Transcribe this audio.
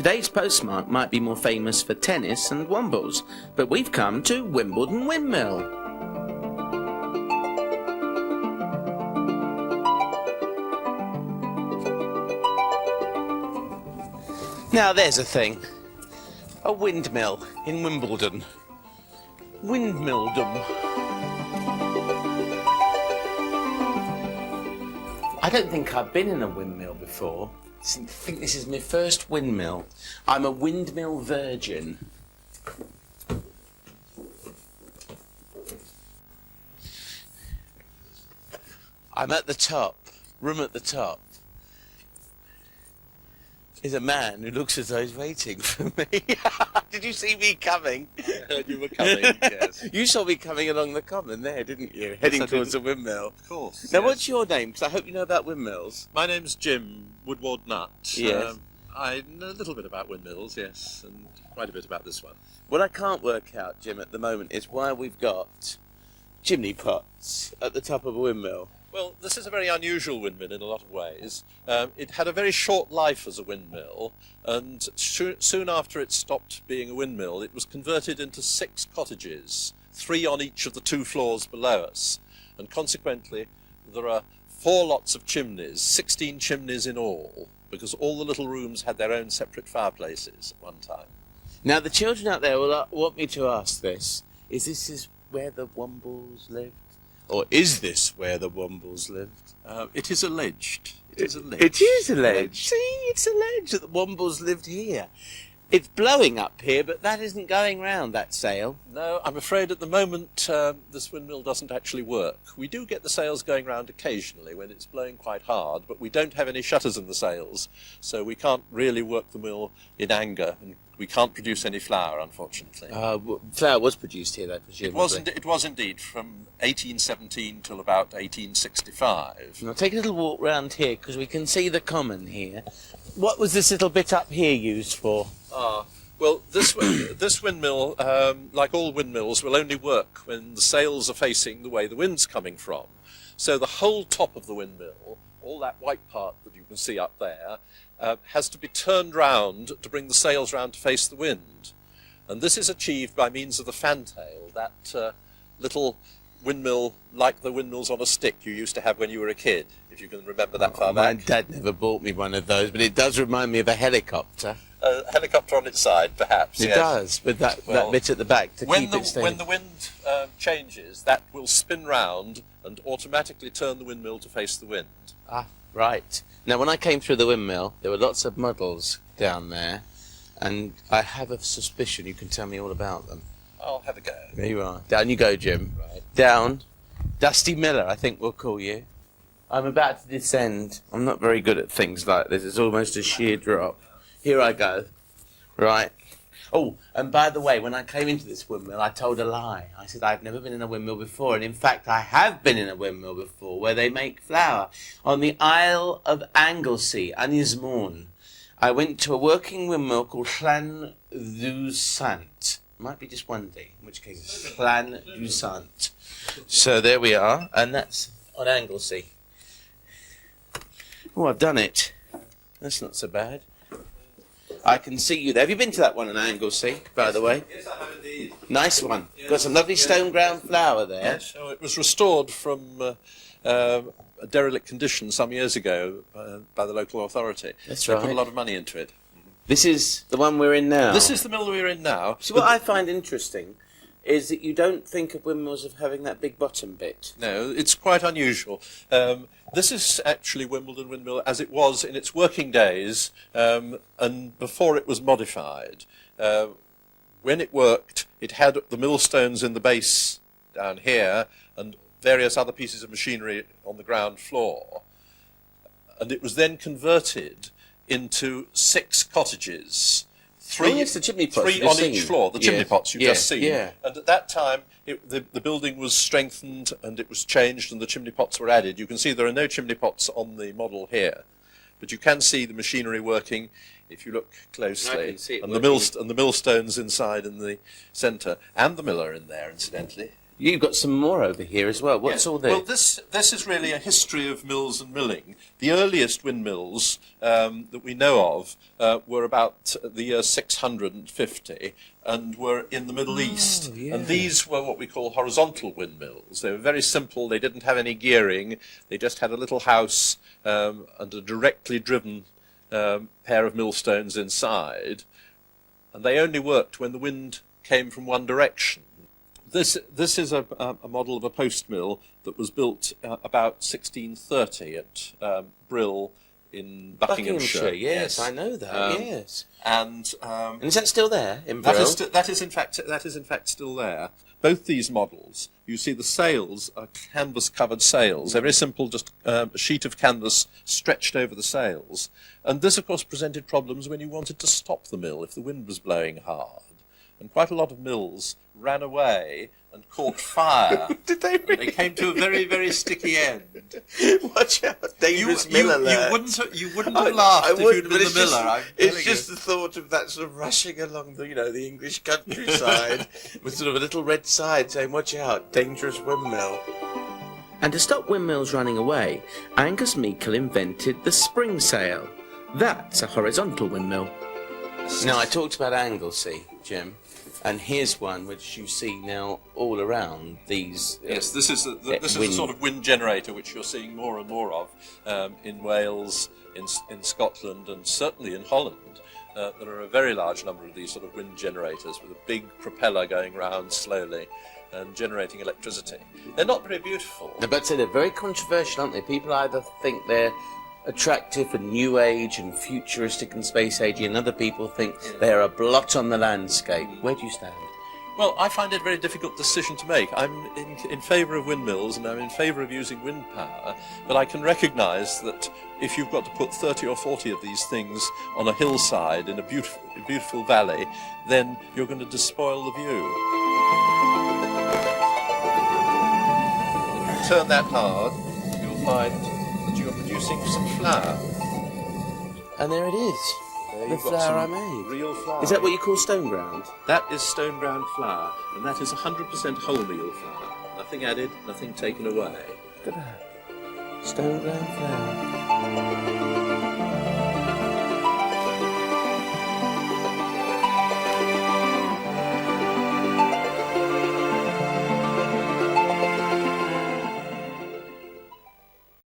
Today's postmark might be more famous for tennis and wombles, but we've come to Wimbledon Windmill. Now there's a thing. A windmill in Wimbledon. WIMBLEDON. I don't think I've been in a windmill before. I think this is my first windmill. I'm a windmill virgin. I'm at the top, room at the top. Is a man who looks as though he's waiting for me. Did you see me coming? I heard you were coming, yes. You saw me coming along the common there, didn't you? Heading towards the windmill. Of course. Now, yes. what's your name? Because I hope you know about windmills. My name's Jim Woodward Nutt. Yes. I know a little bit about windmills, yes, and quite a bit about this one. What I can't work out, Jim, at the moment is why we've got chimney pots at the top of a windmill. Well, this is a very unusual windmill in a lot of ways. It had a very short life as a windmill, and soon after it stopped being a windmill, it was converted into 6 cottages, 3 on each of the 2 floors below us, and consequently there are 4 lots of chimneys, 16 chimneys in all, because all the little rooms had their own separate fireplaces at one time. Now, the children out there will want me to ask this. Is this where the Wombles lived? Or is this where the Wombles lived? It is alleged. It is alleged. It is alleged. See, it's alleged that the Wombles lived here. It's blowing up here, but that isn't going round, that sail. No, I'm afraid at the moment this windmill doesn't actually work. We do get the sails going round occasionally when it's blowing quite hard, but we don't have any shutters in the sails, so we can't really work the mill in anger, and we can't produce any flour, unfortunately. Flour was produced here, though, presumably. It was indeed, from 1817 till about 1865. Now, take a little walk round here, because we can see the common here. What was this little bit up here used for? Well, this windmill, like all windmills, will only work when the sails are facing the way the wind's coming from. So the whole top of the windmill, all that white part that you can see up there, has to be turned round to bring the sails round to face the wind. And this is achieved by means of the fantail, that little windmill like the windmills on a stick you used to have when you were a kid, if you can remember that far back. My dad never bought me one of those, but it does remind me of a helicopter. A helicopter on its side, perhaps. It yes. does, with that bit at the back to keep it steady. When the wind changes, that will spin round and automatically turn the windmill to face the wind. Ah, right. Now, when I came through the windmill, there were lots of muddles down there, and I have a suspicion you can tell me all about them. I'll have a go. There you are. Down you go, Jim. Right. Down. Dusty Miller, I think we'll call you. I'm about to descend. I'm not very good at things like this. It's almost a sheer drop. Here I go. Right. Oh, and by the way, when I came into this windmill, I told a lie. I said I've never been in a windmill before, and in fact, I have been in a windmill before, where they make flour on the Isle of Anglesey, Anismorn. I went to a working windmill called Llan du Sant. Might be just one day, in which case it's Llan du Sant. So there we are, and that's on Anglesey. Oh, I've done it. That's not so bad. I can see you there. Have you been to that one in Anglesey, by the way? Yes, I have indeed. Nice one. Yes. Got some lovely stone ground flour there. Yes, so it was restored from a derelict condition some years ago by the local authority. That's They right. put a lot of money into it. This is the one we're in now. This is the mill we're in now. So what I find interesting is that you don't think of windmills of having that big bottom bit. No, it's quite unusual. This is actually Wimbledon Windmill as it was in its working days and before it was modified. When it worked, it had the millstones in the base down here and various other pieces of machinery on the ground floor. And it was then converted into 6 cottages. 3 the chimney pots 3 you've on seen. each floor, the chimney pots you've just seen. Yeah. And at that time, the building was strengthened and it was changed and the chimney pots were added. You can see there are no chimney pots on the model here, but you can see the machinery working if you look closely. I can see it and working. the millstones inside in the centre, and the miller in there, incidentally. You've got some more over here as well. What's Yes. all this? Well, this is really a history of mills and milling. The earliest windmills that we know of were about the year 650 and were in the Middle East. Yeah. And these were what we call horizontal windmills. They were very simple. They didn't have any gearing. They just had a little house and a directly driven pair of millstones inside. And they only worked when the wind came from one direction. This is a model of a post mill that was built about 1630 at Brill in Buckinghamshire. Yes, I know that. Yes. And is that still there in Brill? that is in fact still there. Both these models, you see the sails are canvas-covered sails. They're very simple, just a sheet of canvas stretched over the sails. And this, of course, presented problems when you wanted to stop the mill if the wind was blowing hard. And quite a lot of mills ran away and caught fire. Did they really? And they came to a very, very sticky end. Watch out, dangerous mill alert. You wouldn't have laughed if you'd been the miller. It's just the thought of that sort of rushing along the, the English countryside with sort of a little red sign saying, "Watch out, dangerous windmill." And to stop windmills running away, Angus Meikle invented the spring sail. That's a horizontal windmill. Now, I talked about Anglesey, Jim, and here's one which you see now all around these. Yes, this is the sort of wind generator which you're seeing more and more of in Wales, in Scotland, and certainly in Holland. There are a very large number of these sort of wind generators with a big propeller going round slowly and generating electricity. They're not very beautiful. But they're very controversial, aren't they? People either think they're attractive and new age and futuristic and space agey, and other people think they're a blot on the landscape. Where do you stand? Well, I find it a very difficult decision to make. I'm in favour of windmills and I'm in favour of using wind power, but I can recognise that if you've got to put 30 or 40 of these things on a hillside in a beautiful valley, then you're going to despoil the view. If you turn that hard, you'll find that you're producing some flour. And there it is. There The you've got flour I some made. real flour. Is that what you call stone ground? That is stone ground flour, and that is 100% wholemeal flour. Nothing added, nothing taken away. Look at that. Stone ground flour.